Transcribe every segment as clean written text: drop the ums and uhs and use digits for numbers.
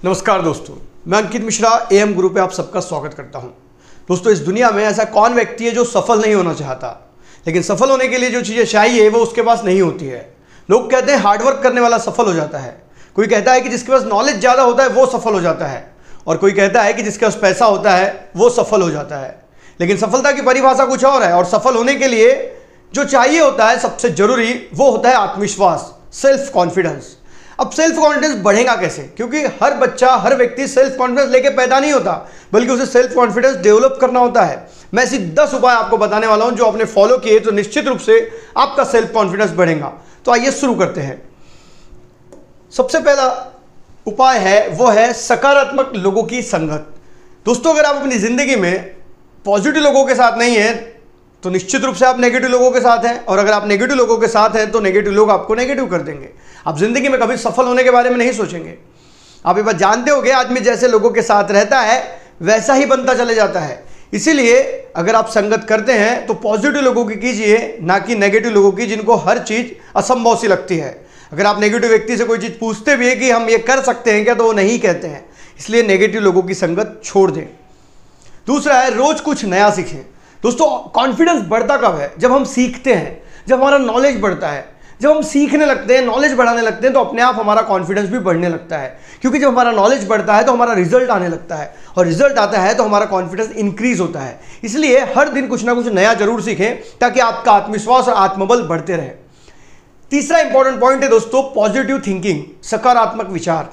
नमस्कार दोस्तों, मैं अंकित मिश्रा एएम गुरु पे आप सबका स्वागत करता हूं। दोस्तों, इस दुनिया में ऐसा कौन व्यक्ति है जो सफल नहीं होना चाहता, लेकिन सफल होने के लिए जो चीज़ें चाहिए वो उसके पास नहीं होती है। लोग कहते हैं हार्डवर्क करने वाला सफल हो जाता है, कोई कहता है कि जिसके पास नॉलेज ज़्यादा होता है वो सफल हो जाता है, और कोई कहता है कि जिसके पास पैसा होता है वो सफल हो जाता है। लेकिन सफलता की परिभाषा कुछ और है, और सफल होने के लिए जो चाहिए होता है सबसे जरूरी वो होता है आत्मविश्वास, सेल्फ कॉन्फिडेंस। अब सेल्फ कॉन्फिडेंस बढ़ेगा कैसे? क्योंकि हर बच्चा, हर व्यक्ति सेल्फ कॉन्फिडेंस लेके पैदा नहीं होता, बल्कि उसे सेल्फ कॉन्फिडेंस डेवलप करना होता है। मैं ऐसी 10 उपाय आपको बताने वाला हूं जो आपने फॉलो किए तो निश्चित रूप से आपका सेल्फ कॉन्फिडेंस बढ़ेगा। तो आइए शुरू करते हैं। सबसे पहला उपाय है वो है सकारात्मक लोगों की संगत। दोस्तों, अगर आप अपनी जिंदगी में पॉजिटिव लोगों के साथ नहीं हैं तो निश्चित रूप से आप नेगेटिव लोगों के साथ हैं, और अगर आप नेगेटिव लोगों के साथ हैं तो नेगेटिव लोग आपको नेगेटिव कर देंगे। आप जिंदगी में कभी सफल होने के बारे में नहीं सोचेंगे। आप ये बात जानते होंगे, आदमी जैसे लोगों के साथ रहता है वैसा ही बनता चले जाता है। इसीलिए अगर आप संगत करते हैं तो पॉजिटिव लोगों की कीजिए, ना कि नेगेटिव लोगों की जिनको हर चीज़ असंभव सी लगती है। अगर आप नेगेटिव व्यक्ति से कोई चीज़ पूछते भी है कि हम ये कर सकते हैं क्या, तो वो नहीं कहते हैं। इसलिए नेगेटिव लोगों की संगत छोड़ दें। दूसरा है रोज कुछ नया सीखें। दोस्तों, कॉन्फिडेंस बढ़ता कब है? जब हम सीखते हैं, जब हमारा नॉलेज बढ़ता है। जब हम सीखने लगते हैं, नॉलेज बढ़ाने लगते हैं, तो अपने आप हमारा कॉन्फिडेंस भी बढ़ने लगता है। क्योंकि जब हमारा नॉलेज बढ़ता है तो हमारा रिजल्ट आने लगता है, और रिजल्ट आता है तो हमारा कॉन्फिडेंस इंक्रीज होता है। इसलिए हर दिन कुछ ना कुछ नया जरूर सीखें ताकि आपका आत्मविश्वास और आत्मबल बढ़ते रहे। तीसरा इंपॉर्टेंट पॉइंट है दोस्तों, पॉजिटिव थिंकिंग, सकारात्मक विचार।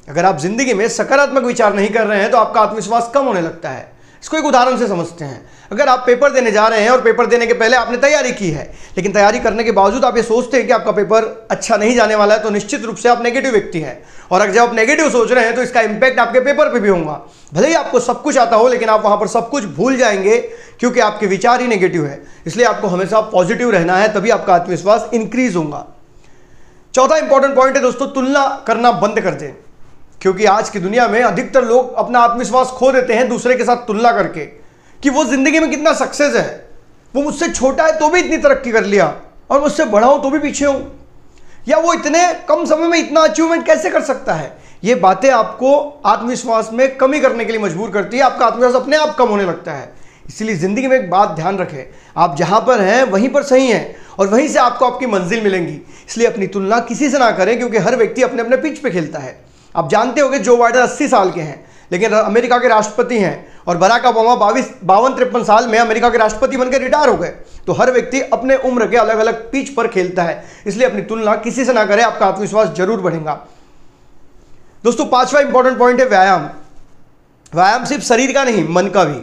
अगर आप जिंदगी में सकारात्मक विचार नहीं कर रहे हैं तो आपका आत्मविश्वास कम होने लगता है। इसको एक उदाहरण से समझते हैं। अगर आप पेपर देने जा रहे हैं और पेपर देने के पहले आपने तैयारी की है, लेकिन तैयारी करने के बावजूद आप ये सोचते हैं कि आपका पेपर अच्छा नहीं जाने वाला है, तो निश्चित रूप से आप नेगेटिव व्यक्ति हैं। और अगर जब आप नेगेटिव सोच रहे हैं तो इसका इंपैक्ट आपके पेपर पे भी होगा। भले ही आपको सब कुछ आता हो, लेकिन आप वहां पर सब कुछ भूल जाएंगे, क्योंकि आपके विचार ही नेगेटिव है। इसलिए आपको हमेशा पॉजिटिव रहना है, तभी आपका आत्मविश्वास इंक्रीज होगा। चौथा इंपॉर्टेंट पॉइंट है दोस्तों, तुलना करना बंद कर दें। क्योंकि आज की दुनिया में अधिकतर लोग अपना आत्मविश्वास खो देते हैं दूसरे के साथ तुलना करके, कि वो जिंदगी में कितना सक्सेस है, वो मुझसे छोटा है तो भी इतनी तरक्की कर लिया, और मुझसे बड़ा हूं तो भी पीछे हूं, या वो इतने कम समय में इतना अचीवमेंट कैसे कर सकता है। ये बातें आपको आत्मविश्वास में कमी करने के लिए मजबूर करती है। आपका आत्मविश्वास अपने आप कम होने लगता है। इसलिए जिंदगी में एक बात ध्यान रखें, आप जहां पर हैं वहीं पर सही हैं, और वहीं से आपको आपकी मंजिल मिलेंगी। इसलिए अपनी तुलना किसी से ना करें, क्योंकि हर व्यक्ति अपने अपने पिच पे खेलता है। आप जानते होंगे जो बाइडेन 80 साल के हैं, लेकिन अमेरिका के राष्ट्रपति हैं, और बराक ओबामा 52-53 साल में अमेरिका के राष्ट्रपति बनकर रिटायर हो गए। तो हर व्यक्ति अपने उम्र के अलग अलग पिच पर खेलता है। इसलिए अपनी तुलना किसी से ना करें, आपका आत्मविश्वास जरूर बढ़ेगा। दोस्तों, पांचवा इंपॉर्टेंट पॉइंट है व्यायाम। व्यायाम सिर्फ शरीर का नहीं, मन का भी।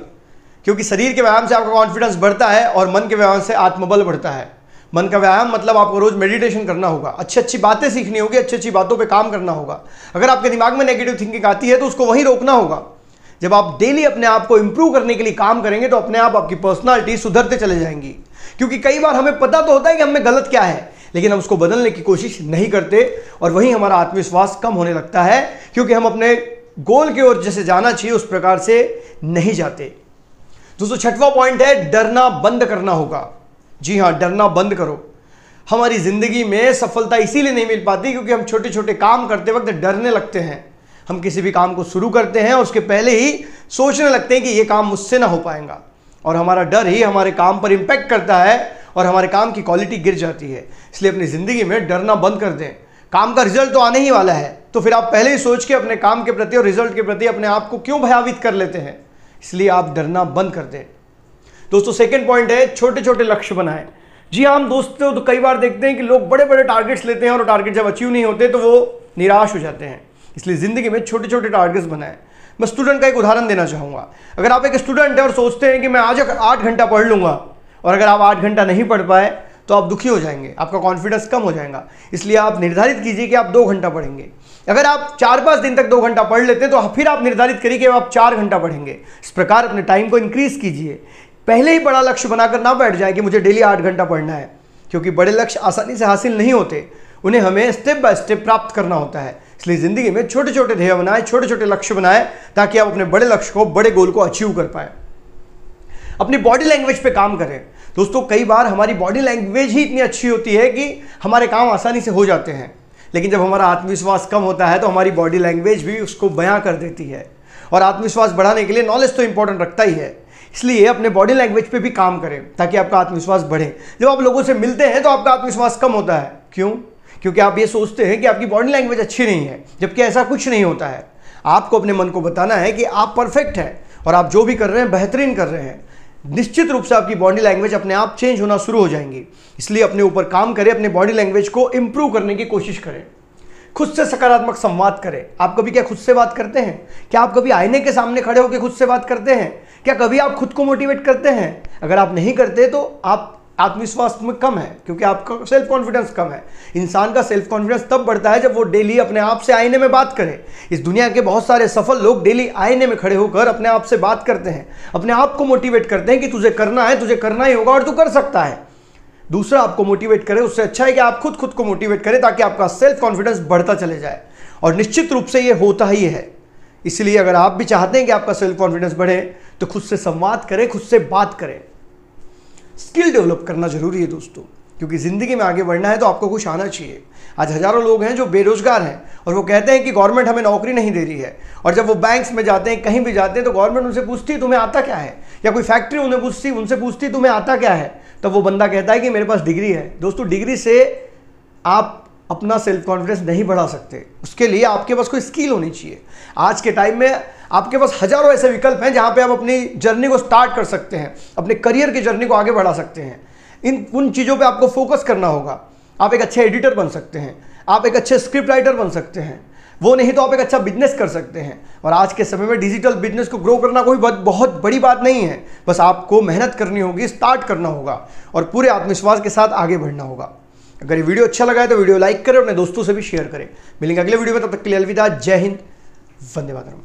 क्योंकि शरीर के व्यायाम से आपका कॉन्फिडेंस बढ़ता है, और मन के व्यायाम से आत्मबल बढ़ता है। मन का व्यायाम मतलब आपको रोज मेडिटेशन करना होगा, अच्छी अच्छी बातें सीखनी होगी, अच्छी अच्छी बातों पे काम करना होगा। अगर आपके दिमाग में नेगेटिव थिंकिंग आती है तो उसको वहीं रोकना होगा। जब आप डेली अपने आप को इंप्रूव करने के लिए काम करेंगे तो अपने आप आपकी पर्सनालिटी सुधरते चले जाएंगी। क्योंकि कई बार हमें पता तो होता है कि हमें गलत क्या है, लेकिन हम उसको बदलने की कोशिश नहीं करते, और वहीं हमारा आत्मविश्वास कम होने लगता है, क्योंकि हम अपने गोल की ओर जैसे जाना चाहिए उस प्रकार से नहीं जाते। दोस्तों, छठवां पॉइंट है डरना बंद करना होगा। जी हाँ, डरना बंद करो। हमारी जिंदगी में सफलता इसीलिए नहीं मिल पाती क्योंकि हम छोटे छोटे काम करते वक्त डरने लगते हैं। हम किसी भी काम को शुरू करते हैं और उसके पहले ही सोचने लगते हैं कि ये काम मुझसे ना हो पाएगा, और हमारा डर ही हमारे काम पर इंपैक्ट करता है और हमारे काम की क्वालिटी गिर जाती है। इसलिए अपनी जिंदगी में डरना बंद कर दें। काम का रिजल्ट तो आने ही वाला है, तो फिर आप पहले ही सोच के अपने काम के प्रति और रिजल्ट के प्रति अपने आप को क्यों भयभीत कर लेते हैं। इसलिए आप डरना बंद कर दें। दोस्तों, सेकंड पॉइंट है छोटे छोटे लक्ष्य बनाएं। जी हाँ, हम दोस्तों तो कई बार देखते हैं कि लोग बड़े बड़े टारगेट्स लेते हैं, और टारगेट जब अचीव नहीं होते तो वो निराश हो जाते हैं। इसलिए जिंदगी में छोटे छोटे टारगेट्स बनाएं। मैं स्टूडेंट का एक उदाहरण देना चाहूँगा। अगर आप एक स्टूडेंट हैं और सोचते हैं कि मैं आज 8 घंटा पढ़ लूँगा, और अगर आप 8 घंटा नहीं पढ़ पाए तो आप दुखी हो जाएंगे, आपका कॉन्फिडेंस कम हो जाएगा। इसलिए आप निर्धारित कीजिए कि आप 2 घंटा पढ़ेंगे। अगर आप 4-5 दिन तक 2 घंटा पढ़ लेते हैं तो फिर आप निर्धारित करिए कि आप 4 घंटा पढ़ेंगे। इस प्रकार अपने टाइम को इंक्रीज कीजिए। पहले ही बड़ा लक्ष्य बनाकर ना बैठ जाए कि मुझे डेली 8 घंटा पढ़ना है, क्योंकि बड़े लक्ष्य आसानी से हासिल नहीं होते, उन्हें हमें स्टेप बाय स्टेप प्राप्त करना होता है। इसलिए जिंदगी में छोटे छोटे ध्येय बनाएं, छोटे छोटे लक्ष्य बनाएं, ताकि आप अपने बड़े लक्ष्य को, बड़े गोल को अचीव कर पाएं। अपनी बॉडी लैंग्वेज पे काम करें। दोस्तों, कई बार हमारी बॉडी लैंग्वेज ही इतनी अच्छी होती है कि हमारे काम आसानी से हो जाते हैं। लेकिन जब हमारा आत्मविश्वास कम होता है तो हमारी बॉडी लैंग्वेज भी उसको बयां कर देती है। और आत्मविश्वास बढ़ाने के लिए नॉलेज तो इंपॉर्टेंट रखता ही है, इसलिए अपने बॉडी लैंग्वेज पे भी काम करें ताकि आपका आत्मविश्वास बढ़े। जब आप लोगों से मिलते हैं तो आपका आत्मविश्वास कम होता है। क्यों? क्योंकि आप ये सोचते हैं कि आपकी बॉडी लैंग्वेज अच्छी नहीं है, जबकि ऐसा कुछ नहीं होता है। आपको अपने मन को बताना है कि आप परफेक्ट हैं और आप जो भी कर रहे हैं बेहतरीन कर रहे हैं। निश्चित रूप से आपकी बॉडी लैंग्वेज अपने आप चेंज होना शुरू हो जाएंगी। इसलिए अपने ऊपर काम करें, अपने बॉडी लैंग्वेज को इंप्रूव करने की कोशिश करें, खुद से सकारात्मक संवाद करें। आप कभी क्या खुद से बात करते हैं? क्या आप कभी आईने के सामने खड़े होकर खुद से बात करते हैं? क्या कभी आप खुद को मोटिवेट करते हैं? अगर आप नहीं करते तो आप आत्मविश्वास में कम है, क्योंकि आपका सेल्फ कॉन्फिडेंस कम है। इंसान का सेल्फ कॉन्फिडेंस तब बढ़ता है जब वो डेली अपने आप से आईने में बात करे। इस दुनिया के बहुत सारे सफल लोग डेली आईने में खड़े होकर अपने आप से बात करते हैं, अपने आप को मोटिवेट करते हैं कि तुझे करना है, तुझे करना ही होगा और तू कर सकता है। दूसरा आपको मोटिवेट करे, उससे अच्छा है कि आप खुद को मोटिवेट करें ताकि आपका सेल्फ कॉन्फिडेंस बढ़ता चले जाए। और निश्चित रूप से ये होता ही है। इसलिए अगर आप भी चाहते हैं कि आपका सेल्फ कॉन्फिडेंस बढ़े तो खुद से संवाद करें, खुद से बात करें। स्किल डेवलप करना जरूरी है दोस्तों, क्योंकि ज़िंदगी में आगे बढ़ना है तो आपको कुछ आना चाहिए। आज हज़ारों लोग हैं जो बेरोजगार हैं और वो कहते हैं कि गवर्नमेंट हमें नौकरी नहीं दे रही है। और जब वो बैंक्स में जाते हैं, कहीं भी जाते हैं, तो गवर्नमेंट उनसे पूछती है तुम्हें आता क्या है, या कोई फैक्ट्री उनसे पूछती तुम्हें आता क्या है, तब वो बंदा कहता है कि मेरे पास डिग्री है। दोस्तों, डिग्री से आप अपना सेल्फ कॉन्फिडेंस नहीं बढ़ा सकते, उसके लिए आपके पास कोई स्किल होनी चाहिए। आज के टाइम में आपके पास हजारों ऐसे विकल्प हैं जहां पे आप अपनी जर्नी को स्टार्ट कर सकते हैं, अपने करियर की जर्नी को आगे बढ़ा सकते हैं। उन चीज़ों पे आपको फोकस करना होगा। आप एक अच्छे एडिटर बन सकते हैं, आप एक अच्छे स्क्रिप्ट राइटर बन सकते हैं, वो नहीं तो आप एक अच्छा बिजनेस कर सकते हैं। और आज के समय में डिजिटल बिजनेस को ग्रो करना कोई बहुत बड़ी बात नहीं है, बस आपको मेहनत करनी होगी, स्टार्ट करना होगा और पूरे आत्मविश्वास के साथ आगे बढ़ना होगा। अगर ये वीडियो अच्छा लगा है तो वीडियो लाइक करें, अपने दोस्तों से भी शेयर करें। मिलेंगे अगले वीडियो में, तब तक के लिए अलविदा। जय हिंद, वंदे मातरम।